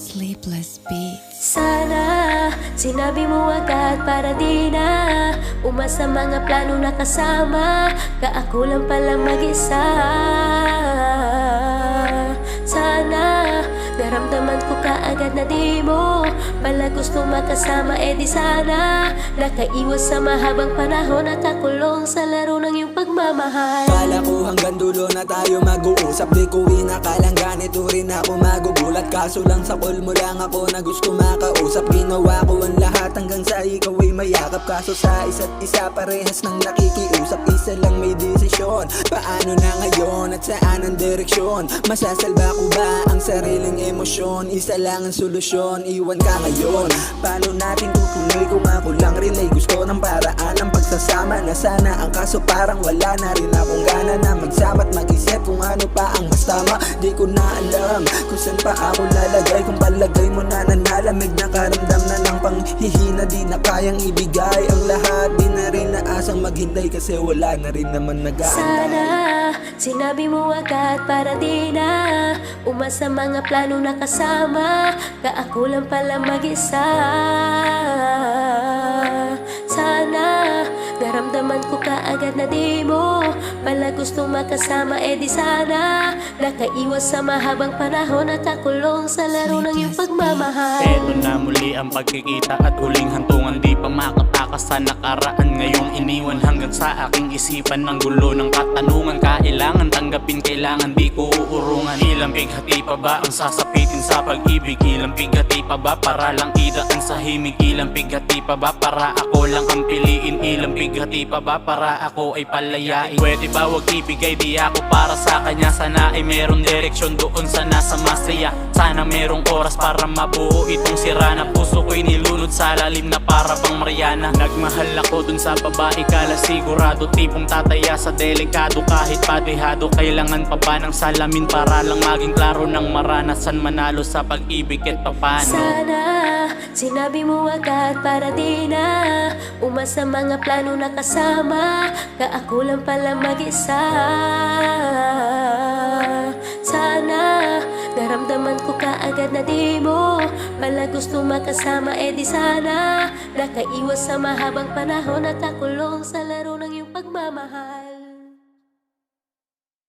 Sleepless Beats. Sana sinabi mo agad para di na umasa mga plano na kasama ka, ako lang pala mag-isa. Sana naramdaman ko kaagad na di mo pala gusto makasama, di sana nakaiwas sa mahabang panahon at nakulong sa laro ng iyong pagmamahal. Kala ko hanggang dulo na tayo mag-uusap, di ko inakalang ganito rin ako magugulat. Kaso lang sa call mo lang ako na gusto makausap. Ginawa ko ang lahat hanggang sa ikaw ay mayakap. Kaso sa isa't isa parehas nang nakikiusap. Isa lang may desisyon, paano na ngayon at saan ang direksyon? Masasalba ko ba ang sariling emosyon? Isa lang ang solusyon, iwan ka ngayon. Paano natin tutuloy kung ako lang rin ay gusto ng paraan ng pagsasama na sana? Ang kaso parang wala na rin akong gana na magsama at mag-isip kung ano pa ang mas tama. Di ko na alam kung saan pa ako lalagay. Kung palagay mo na nanalamig, nakaramdam na ng panghihina, di na kayang ibigay ang lahat. Di na rin naasang maghintay kasi wala na rin naman nag-aantay. Sana sinabi mo agad para di na umasa mga plano na kasama ka, ako lang pala mag-isa. Sana naramdaman ko kaagad na di mo pala gustong makasama, di sana nakaiwas sa mahabang panahon at nakulong sa laro ng iyong pagmamahal. Eto na muli ang pagkikita at huling hantungan, di pa makatakas sa nakaraan. Ngayong iniwan hanggang sa aking isipan ng gulo ng katanungan. Kailangan tanggapin, kailangan di ko uurungan. Ilang bighati pa ba ang sasapitin sa pag-ibig? Ilang bighati pa ba para lang idaan sa himig? Ilang bighati pa ba para ako lang ang piliin? Ilang bighati pa ba para ako ay palayain? Pwede ba wag ibigay, di ako para sa kanya. Sana ay merong direksyon doon sa nasa masaya. Sana merong oras para mabuo itong sira na puso ko'y nilunod sa lalim na para bang Mariana. Nagmahal ako dun sa babae, kala sigurado tipong tataya sa delikado. Kahit padihado, kailangan pa ba ng salamin para lang maging klaro ng maranasan manalo sa pag-ibig at papano? Sana sinabi mo agad para di na umasa mga plano na kasama ka, ako lang pala mag-isa. Sana naramdaman ko kaagad na di mo pala gusto makasama, di sana nakaiwas sa mahabang panahon at nakulong sa laro ng iyong pagmamahal.